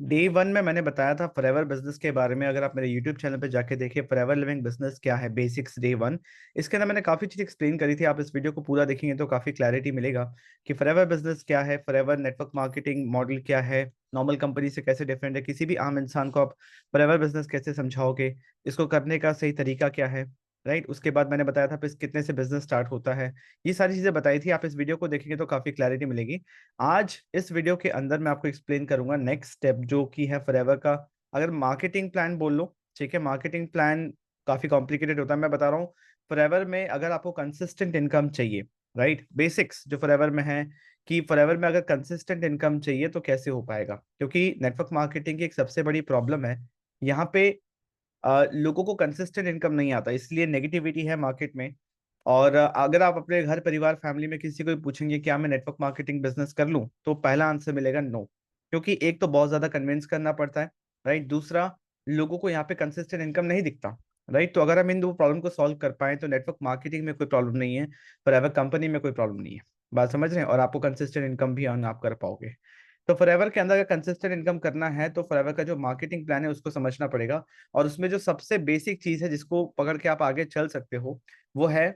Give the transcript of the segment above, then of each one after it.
Day one में मैंने बताया था फॉरएवर बिजनेस के बारे में। अगर आप मेरे यूट्यूब चैनल पे जाके देखिए फॉरएवर लिविंग बिजनेस क्या है, बेसिक्स डे वन, इसके अंदर मैंने काफी चीज एक्सप्लेन करी थी। आप इस वीडियो को पूरा देखेंगे तो काफी क्लैरिटी मिलेगा कि फॉरएवर बिजनेस क्या है, फॉरएवर नेटवर्क मार्केटिंग मॉडल क्या है, नॉर्मल कंपनी से कैसे डिफरेंट है, किसी भी आम इंसान को आप फॉरएवर बिजनेस कैसे समझाओगे, इसको करने का सही तरीका क्या है। राइट, उसके बाद मैंने बताया था कितने से बिजनेस स्टार्ट होता है। ये सारी चीजें बताई थी। आप इस वीडियो को देखेंगे तो काफी क्लैरिटी मिलेगी। आज इस वीडियो के अंदर मैं आपको एक्सप्लेन करूंगा नेक्स्ट स्टेप जो कि है फॉरएवर का। अगर मार्केटिंग प्लान बोल लो, ठीक है, मार्केटिंग प्लान काफी कॉम्प्लिकेटेड होता है, मैं बता रहा हूँ। फॉरएवर में अगर आपको कंसिस्टेंट इनकम चाहिए, राइट, बेसिक्स जो फॉरएवर में है कि फॉरएवर में अगर कंसिस्टेंट इनकम चाहिए तो कैसे हो पाएगा, क्योंकि नेटवर्क मार्केटिंग की एक सबसे बड़ी प्रॉब्लम है यहाँ पे, लोगों को कंसिस्टेंट इनकम नहीं आता, इसलिए नेगेटिविटी है मार्केट में। और अगर आप अपने घर परिवार फैमिली में किसी को भी पूछेंगे क्या मैं नेटवर्क मार्केटिंग बिजनेस कर लूं, तो पहला आंसर मिलेगा नो। क्योंकि एक तो बहुत ज्यादा कन्विंस करना पड़ता है, राइट, दूसरा लोगों को यहाँ पे कंसिस्टेंट इनकम नहीं दिखता। राइट, तो अगर हम इन दो प्रॉब्लम को सॉल्व कर पाए तो नेटवर्क मार्केटिंग में कोई प्रॉब्लम नहीं है, पर अगर कंपनी में कोई प्रॉब्लम नहीं है। बात समझ रहे हैं, और आपको कंसिस्टेंट इनकम भी अर्न आप कर पाओगे। तो फॉरएवर के अंदर अगर कंसिस्टेंट इनकम करना है तो फॉरएवर का जो मार्केटिंग प्लान है उसको समझना पड़ेगा। और उसमें जो सबसे बेसिक चीज है जिसको पकड़ के आप आगे चल सकते हो, वो है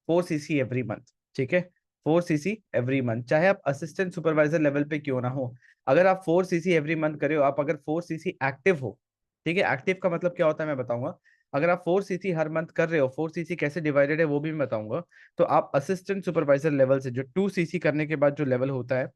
4 सीसी एवरी मंथ। ठीक है, 4 सीसी एवरी मंथ, चाहे आप असिस्टेंट सुपरवाइजर लेवल पे क्यों ना हो। अगर आप 4 सीसी एवरी मंथ करे हो, आप अगर 4 सीसी एक्टिव हो, ठीक है, एक्टिव का मतलब क्या होता है मैं बताऊंगा। अगर आप 4 सीसी हर मंथ कर रहे हो, 4 सीसी कैसे डिवाइडेड है वो भी मैं बताऊंगा। तो आप असिस्टेंट सुपरवाइजर लेवल से जो 2 सीसी करने के बाद जो लेवल होता है,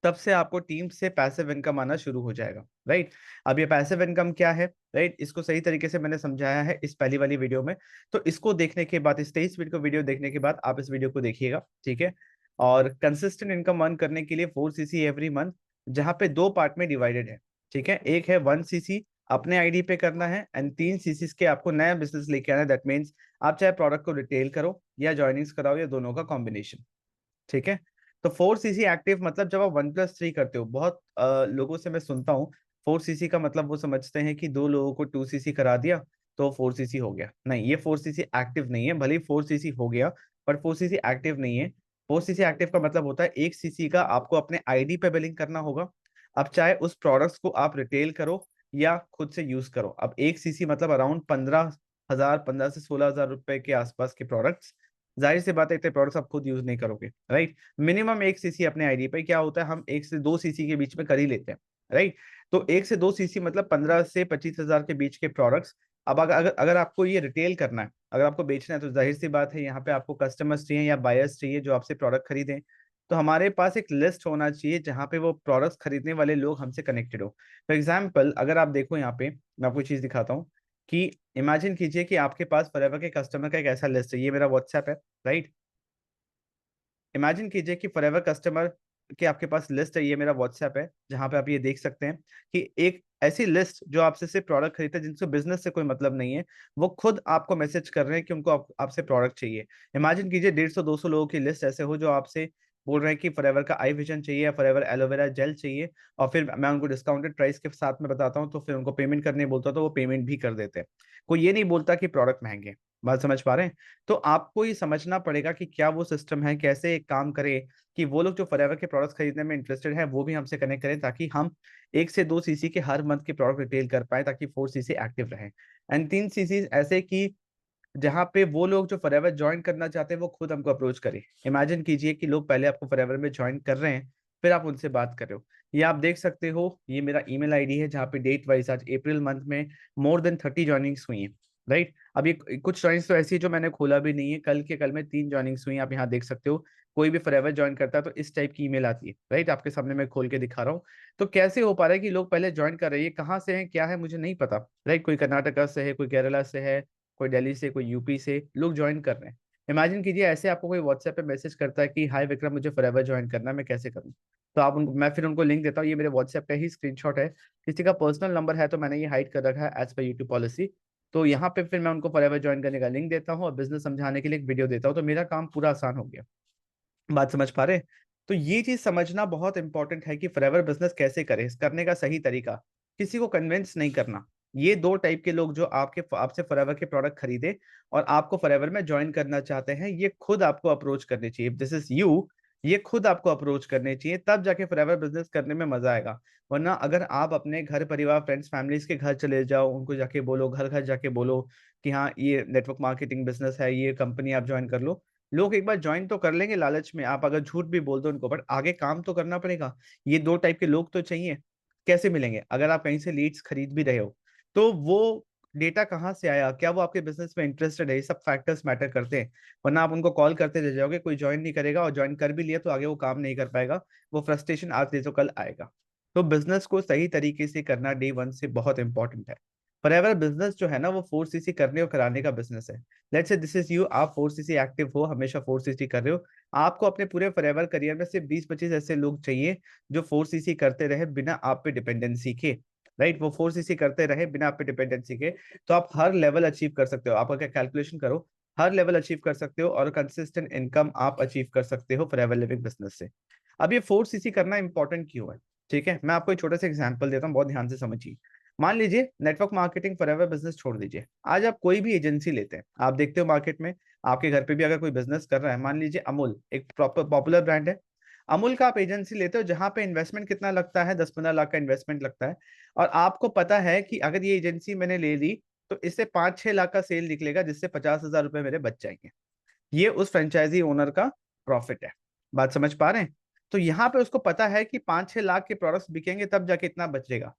तब से आपको टीम से पैसिव इनकम आना शुरू हो जाएगा। राइट, अब ये पैसिव इनकम क्या है, राइट, इसको सही तरीके से मैंने समझाया है इस पहली वाली वीडियो में। तो इसको देखने के बाद, इस 23 मिनट को वीडियो देखने के बाद आप इस वीडियो को देखिएगा, ठीक है। और कंसिस्टेंट इनकम अर्न करने के लिए 4 सीसी एवरी मंथ, जहां पे दो पार्ट में डिवाइडेड है, ठीक है। एक है 1 सीसी अपने आईडी पे करना है, एंड 3 सीसी के आपको नया बिजनेस लेके आना है। दैट मीन्स आप चाहे प्रोडक्ट को रिटेल करो या ज्वाइनिंग्स कराओ या दोनों का कॉम्बिनेशन, ठीक है। तो 4 सीसी एक्टिव मतलब जब आप 1+3 करते हो, बहुत लोगों से मैं सुनता हूँ 4 सीसी का मतलब वो समझते हैं कि दो लोगों को 2 सीसी करा दिया तो 4 सीसी हो गया। नहीं, ये 4 सीसी एक्टिव नहीं है। भले ही 4 सीसी हो गया, पर 4 सीसी एक्टिव नहीं है। 4 सीसी एक्टिव का मतलब होता है 1 सीसी का आपको अपने आईडी पे बिलिंग करना होगा। अब चाहे उस प्रोडक्ट्स को आप रिटेल करो या खुद से यूज करो। अब 1 सीसी मतलब अराउंड 15,000, 15 से 16,000 रुपए के आसपास के प्रोडक्ट्स। जाहिर सी बात है इतने प्रोडक्ट्स आप खुद यूज नहीं करोगे, राइट। मिनिमम 1 सीसी अपने आईडी पे क्या होता है, हम 1 से 2 सीसी के बीच में कर ही लेते हैं, राइट। तो 1 से 2 सीसी मतलब 15 से 25,000 के बीच के प्रोडक्ट्स। अब अगर आपको ये रिटेल करना है, अगर आपको बेचना है, तो जाहिर सी बात है यहाँ पे आपको कस्टमर्स चाहिए या बायर्स चाहिए जो आपसे प्रोडक्ट खरीदें। तो हमारे पास एक लिस्ट होना चाहिए जहाँ पे वो प्रोडक्ट्स खरीदने वाले लोग हमसे कनेक्टेड हो। फॉर एग्जाम्पल अगर आप देखो यहाँ पे, मैं आपको चीज दिखाता हूँ कि इमेजिन कीजिए कि आपके पास फॉरएवर के कस्टमर का एक ऐसा लिस्ट है, ये मेरा व्हाट्सएप है, राइट। इमेजिन कीजिए कि फॉरएवर कस्टमर के आपके पास लिस्ट है, ये मेरा व्हाट्सएप है, जहां पे आप ये देख सकते हैं कि एक ऐसी लिस्ट जो आपसे सिर्फ प्रोडक्ट खरीदते हैं, जिनसे बिजनेस से कोई मतलब नहीं है, वो खुद आपको मैसेज कर रहे हैं कि उनको आपसे प्रोडक्ट चाहिए। इमेजिन कीजिए 150-200 लोगों की लिस्ट ऐसे हो जो आपसे बोल रहे हैं कि फॉरएवर का आई विजन चाहिए या फॉरएवर एलोवेरा जेल चाहिए, और फिर मैं उनको डिस्काउंटेड प्राइस के साथ में बताता हूँ, तो फिर उनको पेमेंट करने बोलता हूँ तो वो पेमेंट भी कर देते हैं। कोई ये नहीं बोलता कि प्रोडक्ट महंगे हैं। बात समझ पा रहे हैं? तो आपको ये समझना पड़ेगा कि क्या वो सिस्टम है, कैसे एक काम करे कि वो लोग जो फॉरएवर के प्रोडक्ट्स खरीदने में इंटरेस्टेड है वो भी हमसे कनेक्ट करें, ताकि हम 1 से 2 सीसी के हर मंथ के प्रोडक्ट रिटेल कर पाए, ताकि 4 सीसी एक्टिव रहे। एंड 3 सीसी ऐसे कि जहाँ पे वो लोग जो फॉरएवर ज्वाइन करना चाहते हैं वो खुद हमको अप्रोच करें। इमेजिन कीजिए कि लोग पहले आपको फॉरएवर में ज्वाइन कर रहे हैं, फिर आप उनसे बात कर रहे हो। ये आप देख सकते हो, ये मेरा ईमेल आईडी है जहाँ पे डेट वाइज आज अप्रैल मंथ में मोर देन 30 ज्वाइनिंग्स हुई हैं, राइट। अब ये कुछ ज्वाइनिंग्स तो ऐसी है जो मैंने खोला भी नहीं है, कल के कल में 3 ज्वाइनिंग्स हुई हैं, आप यहाँ देख सकते हो। कोई भी फॉरएवर ज्वाइन करता है तो इस टाइप की ईमेल आती है, राइट, आपके सामने मैं खोल के दिखा रहा हूँ। तो कैसे हो पा रहा है कि लोग पहले ज्वाइन कर रहे हैं, ये कहाँ से है क्या है मुझे नहीं पता, राइट। कोई कर्नाटका से है, कोई केरला से है, कोई दिल्ली से, कोई यूपी से लोग ज्वाइन कर रहे हैं। इमेजिन कीजिए ऐसे आपको कोई व्हाट्सएप पे मैसेज करता है कि हाय विक्रम मुझे फॉरएवर ज्वाइन करना है, मैं कैसे करूँ। तो आप उनको, मैं फिर उनको लिंक देता हूँ, ये मेरे व्हाट्सएप का ही स्क्रीनशॉट है। किसी का पर्सनल नंबर है तो मैंने ये हाइड कर रखा है एज पर यूट्यूब पॉलिसी। तो यहाँ पे फिर मैं उनको फॉरएवर ज्वाइन करने का लिंक देता हूँ और बिजनेस समझाने के लिए एक वीडियो देता हूँ, तो मेरा काम पूरा आसान हो गया। बात समझ पा रहे हैं? तो ये चीज समझना बहुत इंपॉर्टेंट है कि फॉरएवर बिजनेस कैसे करें, इस करने का सही तरीका, किसी को कन्विंस नहीं करना। ये दो टाइप के लोग जो आपसे फॉरएवर के प्रोडक्ट खरीदे और आपको फॉरएवर में ज्वाइन करना चाहते हैं, ये खुद आपको अप्रोच करनी चाहिए। दिस इज यू, ये खुद आपको अप्रोच करने चाहिए, तब जाके फॉरएवर बिजनेस करने में मजा आएगा। वरना अगर आप अपने घर परिवार फ्रेंड्स फैमिलीज के घर चले जाओ, उनको जाके बोलो, घर घर जाके बोलो कि हाँ ये नेटवर्क मार्केटिंग बिजनेस है, ये कंपनी आप ज्वाइन कर लो, लोग एक बार ज्वाइन तो कर लेंगे लालच में, आप अगर झूठ भी बोल दो उनको, बट आगे काम तो करना पड़ेगा। ये दो टाइप के लोग तो चाहिए। कैसे मिलेंगे? अगर आप कहीं से लीड्स खरीद भी रहे हो, तो वो डेटा कहाँ से आया, क्या वो आपके बिजनेस में इंटरेस्टेड है, ये सब फैक्टर्स मैटर करते हैं। वरना आप उनको कॉल करते रह जाओगे, कोई ज्वाइन नहीं करेगा, और ज्वाइन कर भी लिया तो आगे वो काम नहीं कर पाएगा। वो फ्रस्ट्रेशन आज नहीं तो कल आएगा। तो बिजनेस को सही तरीके से करना डे वन से बहुत इंपॉर्टेंट है। फॉरएवर बिजनेस जो है ना, वो 4cc करने और कराने का बिजनेस है। Let's say this is you, आप 4cc एक्टिव हो, हमेशा 4cc कर रहे हो। आपको अपने पूरे फॉरएवर करियर में सिर्फ 20-25 ऐसे लोग चाहिए जो 4cc करते रहे बिना आप पे डिपेंडेंसी के। राइट, वो 4cc करते रहे बिना आप पे डिपेंडेंसी के। तो आप हर लेवल अचीव कर सकते हो। आप अगर कैलकुलेशन करो, हर लेवल अचीव कर सकते हो, और कंसिस्टेंट इनकम आप अचीव कर सकते हो फॉरएवर लिविंग बिजनेस से। अब ये 4cc करना इंपॉर्टेंट क्यों है? ठीक है, मैं आपको एक छोटा सा एग्जांपल देता हूँ, बहुत ध्यान से समझिए। मान लीजिए नेटवर्क मार्केटिंग फॉरएवर बिजनेस छोड़ दीजिए, आज आप कोई भी एजेंसी लेते हैं, आप देखते हो मार्केट में, आपके घर पे भी अगर कोई बिजनेस कर रहा है, मान लीजिए अमूल एक प्रॉपर पॉपुलर ब्रांड है, अमूल का आप एजेंसी लेते हो, जहां पे इन्वेस्टमेंट कितना लगता है, 10-15 लाख का इन्वेस्टमेंट लगता है। और आपको पता है कि अगर ये एजेंसी मैंने ले ली तो इससे 5-6 लाख का सेल निकलेगा, जिससे 50,000 रुपए मेरे बच जाएंगे। ये उस फ्रेंचाइजी ओनर का प्रॉफिट है। बात समझ पा रहे हैं? तो यहाँ पे उसको पता है कि 5-6 लाख के प्रोडक्ट्स बिकेंगे तब जाके इतना बचेगा।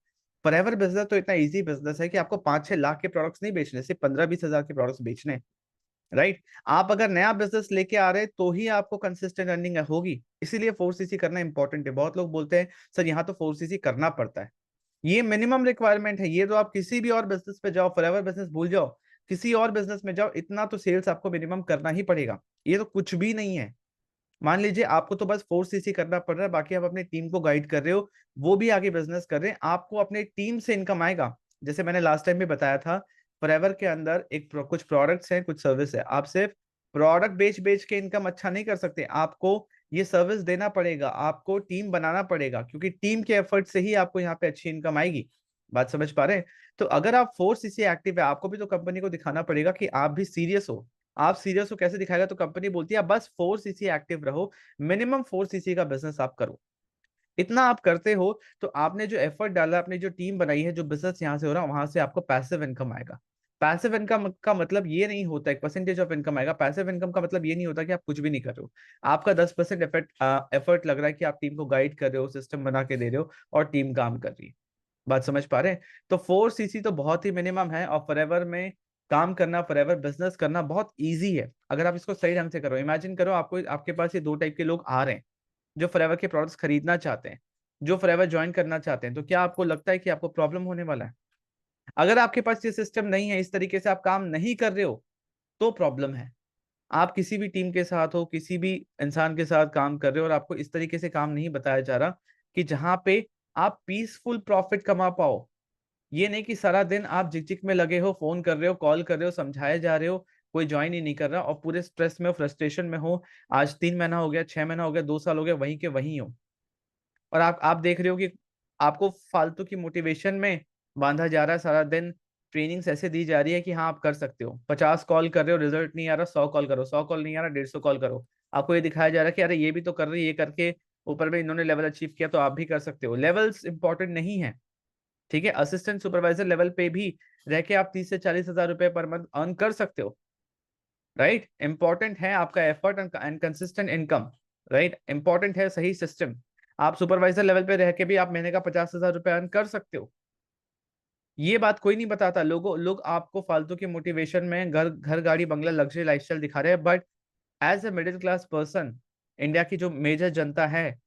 फॉरएवर बिजनेस तो इतना इजी बिजनेस है कि आपको 5-6 लाख के प्रोडक्ट्स नहीं बेचने, सिर्फ 15-20 हजार के प्रोडक्ट्स बेचने। राइट। आप अगर नया बिजनेस लेके आ रहे हैं तो ही आपको कंसिस्टेंट अर्निंग होगी, इसीलिए 4cc करना इंपॉर्टेंट है। बहुत लोग बोलते हैं सर यहाँ तो 4cc करना पड़ता है। ये मिनिमम रिक्वायरमेंट है। ये तो आप किसी भी और बिजनेस पे जाओ, फॉरएवर बिजनेस भूल जाओ, किसी और बिजनेस में जाओ, इतना तो सेल्स आपको मिनिमम करना ही पड़ेगा। ये तो कुछ भी नहीं है। मान लीजिए आपको तो बस 4cc करना पड़ रहा है, बाकी आप अपनी टीम को गाइड कर रहे हो, वो भी आगे बिजनेस कर रहे हैं, आपको अपने टीम से इनकम आएगा। जैसे मैंने लास्ट टाइम भी बताया था, फॉरएवर के अंदर कुछ प्रोडक्ट्स हैं, कुछ सर्विस है। आप सिर्फ प्रोडक्ट बेच बेच के इनकम अच्छा नहीं कर सकते, आपको ये सर्विस देना पड़ेगा, आपको टीम बनाना पड़ेगा, क्योंकि टीम के एफर्ट से ही आपको यहाँ पे अच्छी इनकम आएगी। बात समझ पा रहे हैं? तो अगर आप 4cc एक्टिव है, आपको भी तो कंपनी को दिखाना पड़ेगा कि आप भी सीरियस हो। आप सीरियस हो कैसे दिखाएगा? तो कंपनी बोलती है आप बस 4cc एक्टिव रहो, मिनिमम 4cc का बिजनेस आप करो। इतना आप करते हो तो आपने जो एफर्ट डाला, अपनी जो टीम बनाई है, जो बिजनेस यहाँ से हो रहा है वहां से आपको पैसिव इनकम आएगा। पैसिव इनकम का मतलब ये नहीं होता एक परसेंटेज ऑफ इनकम आएगा। पैसिव इनकम का मतलब ये नहीं होता कि आप कुछ भी नहीं कर रहे हो, आपका 10% एफर्ट लग रहा है कि आप टीम को गाइड कर रहे हो, सिस्टम बना के दे रहे हो, और टीम काम कर रही है। बात समझ पा रहे हैं? तो 4cc तो बहुत ही मिनिमम है, और फॉरएवर में काम करना, फॉरएवर बिजनेस करना बहुत इजी है अगर आप इसको सही ढंग से करो। इमेजिन करो आपको, आपके पास ये दो टाइप के लोग आ रहे हैं, जो फॉरएवर के प्रोडक्ट्स खरीदना चाहते हैं, जो फॉरएवर ज्वाइन करना चाहते हैं, तो क्या आपको लगता है कि आपको प्रॉब्लम होने वाला है? अगर आपके पास ये सिस्टम नहीं है, इस तरीके से आप काम नहीं कर रहे हो, तो प्रॉब्लम है। आप किसी भी टीम के साथ हो, किसी भी इंसान के साथ काम कर रहे हो, और आपको इस तरीके से काम नहीं बताया जा रहा कि जहां पे आप पीसफुल प्रॉफिट कमा पाओ। ये नहीं कि सारा दिन आप झिकझिक में लगे हो, फोन कर रहे हो, कॉल कर रहे हो, समझाए जा रहे हो, कोई ज्वाइन ही नहीं कर रहा, और पूरे स्ट्रेस में, फ्रस्ट्रेशन में हो। आज 3 महीना हो गया, 6 महीना हो गया, 2 साल हो गया, वहीं के वहीं हो। और आप देख रहे हो कि आपको फालतू की मोटिवेशन में बांधा जा रहा है। सारा दिन ट्रेनिंग्स ऐसे दी जा रही है कि हाँ आप कर सकते हो, 50 कॉल कर रहे हो, रिजल्ट नहीं आ रहा, 100 कॉल करो, 100 कॉल नहीं आ रहा, 150 कॉल करो। आपको ये दिखाया जा रहा है कि अरे ये भी तो कर रही है, ये करके ऊपर में इन्होंने लेवल अचीव किया, तो आप भी कर सकते हो। लेवल्स इंपॉर्टेंट नहीं है। ठीक है, असिस्टेंट सुपरवाइजर लेवल पे भी रह के आप 30 से 40 हजार रुपए पर मंथ अर्न कर सकते हो। राइट, इंपॉर्टेंट है आपका effort and consistent income. Right, important है सही सिस्टम। आप सुपरवाइजर लेवल पे रह के भी आप महीने का 50 हजार रुपए अर्न कर सकते हो। ये बात कोई नहीं बताता। लोग आपको फालतू की मोटिवेशन में घर घर गाड़ी बंगला लग्जरी लाइफस्टाइल दिखा रहे हैं, but as a middle class person, India की जो मेजर जनता है,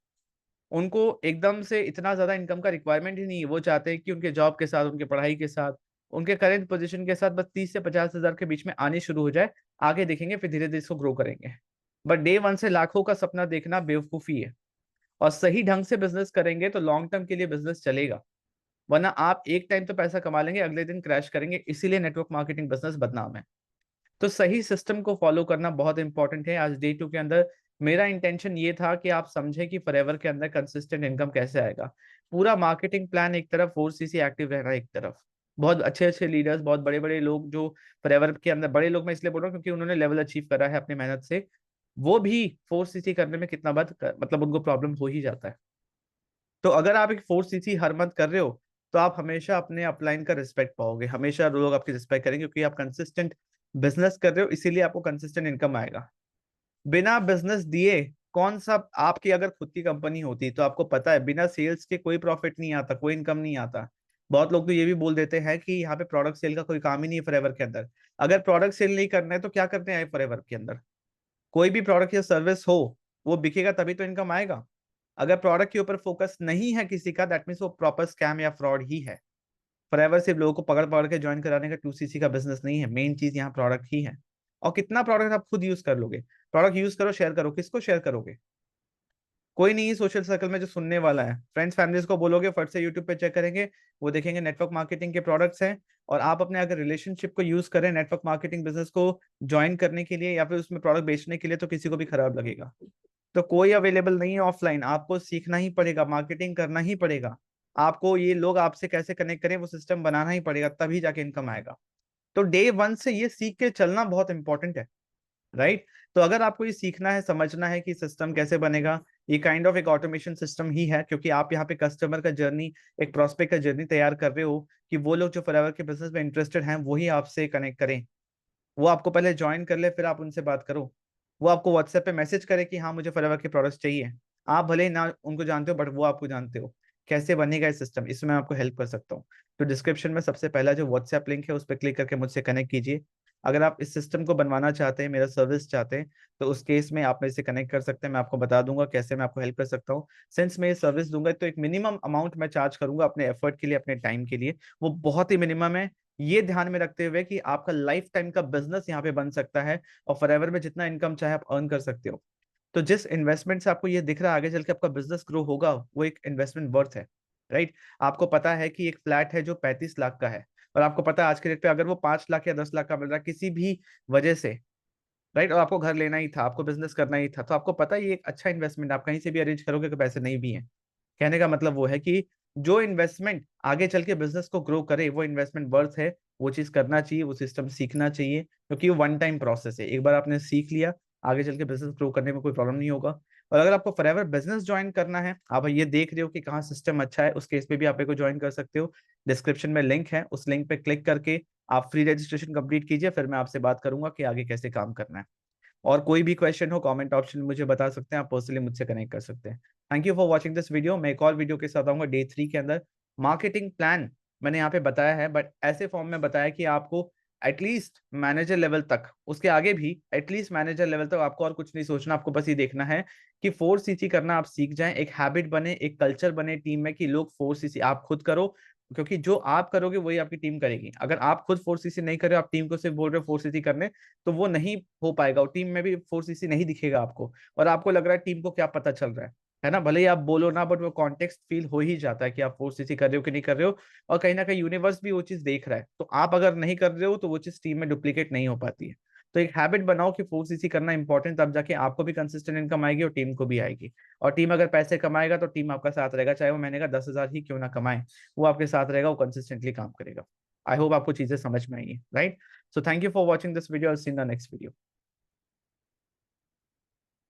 उनको एकदम से इतना ज्यादा इनकम का रिक्वायरमेंट ही नहीं है। वो चाहते हैं कि उनके जॉब के साथ, उनके पढ़ाई के साथ, उनके करेंट पोजीशन के साथ बस 30 से 50 हजार के बीच में आनी शुरू हो जाए। आगे देखेंगे, फिर धीरे धीरे इसको ग्रो करेंगे। बट डे वन से लाखों का सपना देखना बेवकूफी है। और सही ढंग से बिजनेस करेंगे तो लॉन्ग टर्म के लिए बिजनेस चलेगा। वरना आप एक टाइम तो पैसा कमा लेंगे, अगले दिन क्रैश करेंगे। इसीलिए नेटवर्क मार्केटिंग बिजनेस बदनाम है। तो सही सिस्टम को फॉलो करना बहुत इंपॉर्टेंट है। आज डे टू के अंदर मेरा इंटेंशन ये था कि आप समझे कि फॉरएवर के अंदर कंसिस्टेंट इनकम कैसे आएगा। पूरा मार्केटिंग प्लान एक तरफ, 4cc एक्टिव रहना एक तरफ। बहुत अच्छे अच्छे लीडर्स, बहुत बड़े बड़े लोग जो फॉरएवर के अंदर, बड़े लोग मैं इसलिए बोल रहा हूँ क्योंकि उन्होंने लेवल अचीव करा है अपनी मेहनत से, वो भी 4cc करने में कितना मतलब उनको प्रॉब्लम हो ही जाता है। तो अगर आप एक 4cc हर मंथ कर रहे हो तो आप हमेशा अपने अपलाइन का रिस्पेक्ट पाओगे, हमेशा लोग आपकी रिस्पेक्ट करेंगे, क्योंकि आप कंसिस्टेंट बिजनेस कर रहे हो, इसीलिए आपको कंसिस्टेंट इनकम आएगा। बिना बिजनेस दिए कौन सा, आपकी अगर खुद की कंपनी होती तो आपको पता है बिना सेल्स के कोई प्रॉफिट नहीं आता, कोई इनकम नहीं आता। बहुत लोग तो ये भी बोल देते हैं कि यहाँ पे प्रोडक्ट सेल का कोई काम ही नहीं है फॉरएवर के अंदर। अगर प्रोडक्ट सेल नहीं करना है तो क्या करते हैं फॉरएवर के अंदर? कोई भी प्रोडक्ट या सर्विस हो, वो बिकेगा तभी तो इनकम आएगा। अगर प्रोडक्ट के ऊपर फोकस नहीं है किसी का, दैट मीन्स वो प्रॉपर स्कैम या फ्रॉड ही है। फॉरएवर सिर्फ लोगों को पकड़ पकड़ के ज्वाइन कराने का 2cc का बिजनेस नहीं है, मेन चीज यहाँ प्रोडक्ट ही है। और कितना प्रोडक्ट आप खुद यूज कर लोगे? प्रोडक्ट यूज करो, शेयर करो, किसको शेयर करोगे? कोई नहीं है सोशल सर्कल में जो सुनने वाला है। फ्रेंड्स फैमिलीज को बोलोगे, फट से यूट्यूब पे चेक करेंगे, वो देखेंगे नेटवर्क मार्केटिंग के प्रोडक्ट्स हैं। और आप अपने अगर रिलेशनशिप को यूज करें नेटवर्क मार्केटिंग बिजनेस को ज्वाइन करने के लिए या फिर उसमें प्रोडक्ट बेचने के लिए, तो किसी को भी खराब लगेगा। तो कोई अवेलेबल नहीं है ऑफलाइन, आपको सीखना ही पड़ेगा, मार्केटिंग करना ही पड़ेगा। आपको ये लोग आपसे कैसे कनेक्ट करें वो सिस्टम बनाना ही पड़ेगा, तभी जाके इनकम आएगा। तो डे वन से ये सीख के चलना बहुत इंपॉर्टेंट है, राइट? तो अगर आपको ये सीखना है, समझना है कि सिस्टम कैसे बनेगा, ये काइंड ऑफ एक ऑटोमेशन सिस्टम ही है, क्योंकि आप यहाँ पे कस्टमर का जर्नी, एक प्रोस्पेक्ट का जर्नी तैयार कर रहे हो कि वो लोग जो फॉरएवर के बिजनेस में इंटरेस्टेड हैं वही आपसे कनेक्ट करें। वो आपको पहले ज्वाइन कर ले, फिर आप उनसे बात करो। वो आपको व्हाट्सएप पे मैसेज करे कि हाँ मुझे फॉरएवर के प्रोडक्ट्स चाहिए। आप भले ही ना उनको जानते हो, बट वो आपको जानते हो। कैसे बनेगा ये सिस्टम, इसमें मैं आपको हेल्प कर सकता हूँ। तो डिस्क्रिप्शन में सबसे पहला जो व्हाट्सएप लिंक है उस पर क्लिक करके मुझसे कनेक्ट कीजिए। अगर आप इस सिस्टम को बनवाना चाहते हैं, मेरा सर्विस चाहते हैं, तो उस केस में आप मेरे से कनेक्ट कर सकते हैं। मैं आपको बता दूंगा कैसे मैं आपको हेल्प कर सकता हूँ। सिंस मैं ये सर्विस दूंगा तो एक मिनिमम अमाउंट मैं चार्ज करूंगा अपने एफर्ट के लिए, अपने टाइम के लिए। वो बहुत ही मिनिमम है, ये ध्यान में रखते हुए कि आपका लाइफ टाइम का बिजनेस यहाँ पे बन सकता है और फॉरएवर में जितना इनकम चाहे आप अर्न कर सकते हो। तो जिस इन्वेस्टमेंट से आपको ये दिख रहा है आगे चल के आपका बिजनेस ग्रो होगा, वो एक इन्वेस्टमेंट वर्थ है, राइट? आपको पता है कि एक फ्लैट है जो 35 लाख का है, और आपको पता है आज के डेट पे अगर वो 5 लाख या 10 लाख का मिल रहा है किसी भी वजह से, राइट, और आपको घर लेना ही था, आपको बिजनेस करना ही था, तो आपको पता है ये एक अच्छा इन्वेस्टमेंट, आप कहीं से भी अरेंज करोगे तो पैसे नहीं भी हैं। कहने का मतलब वो है कि जो इन्वेस्टमेंट आगे चल के बिजनेस को ग्रो करे वो इन्वेस्टमेंट वर्थ है। वो चीज करना चाहिए, वो सिस्टम सीखना चाहिए, क्योंकि वो वन टाइम प्रोसेस है। एक बार आपने सीख लिया, आगे चल के बिजनेस ग्रो करने में कोई प्रॉब्लम नहीं होगा। और अगर आपको फॉरएवर बिजनेस ज्वाइन करना है, आप ये देख रहे हो कि कहाँ सिस्टम अच्छा है, उस केस पे भी आप को ज्वाइन कर सकते हो। डिस्क्रिप्शन में लिंक है, उस लिंक पे क्लिक करके आप फ्री रजिस्ट्रेशन कंप्लीट कीजिए, फिर मैं आपसे बात करूंगा कि आगे कैसे काम करना है। और कोई भी क्वेश्चन हो कमेंट ऑप्शन में मुझे बता सकते हैं, आप पर्सनली मुझसे कनेक्ट कर सकते हैं। Thank you for watching this video. मैं एक और वीडियो के साथ आऊंगा डे 3 के अंदर। मार्केटिंग प्लान मैंने यहाँ पे बताया है, बट ऐसे फॉर्म में बताया कि आपको एटलीस्ट मैनेजर लेवल तक, उसके आगे भी एटलीस्ट मैनेजर लेवल तक आपको और कुछ नहीं सोचना। आपको बस ये देखना है कि 4cc करना आप सीख जाएं, एक हैबिट बने, एक कल्चर बने टीम में कि लोग 4cc आप खुद करो, क्योंकि जो आप करोगे वही आपकी टीम करेगी। अगर आप खुद 4cc नहीं कर रहे हो, आप टीम को सिर्फ बोल रहे हो 4cc करने, तो वो नहीं हो पाएगा, और टीम में भी 4cc नहीं दिखेगा आपको। और आपको लग रहा है टीम को क्या पता चल रहा है ना? भले ही आप बोलो ना, बट वो कॉन्टेक्स्ट फील हो ही जाता है कि आप 4cc कर रहे हो कि नहीं कर रहे हो। और कहीं ना कहीं यूनिवर्स भी वो चीज देख रहा है, तो आप अगर नहीं कर रहे हो तो वो चीज टीम में डुप्लीकेट नहीं हो पाती है। तो एक हैबिट बनाओ कि 4cc करना इंपॉर्टेंट, तब जाके आपको भी कंसिस्टेंट इनकम आएगी और टीम को भी आएगी। और टीम अगर पैसे कमाएगा तो टीम आपका साथ रहेगा, चाहे वो महीने का 10,000 ही क्यों ना कमाए, वो आपके साथ रहेगा, वो कंसिस्टेंटली काम करेगा। आई होप आपको चीजें समझ में आई है, right? So thank you for watching this video, see in the next video.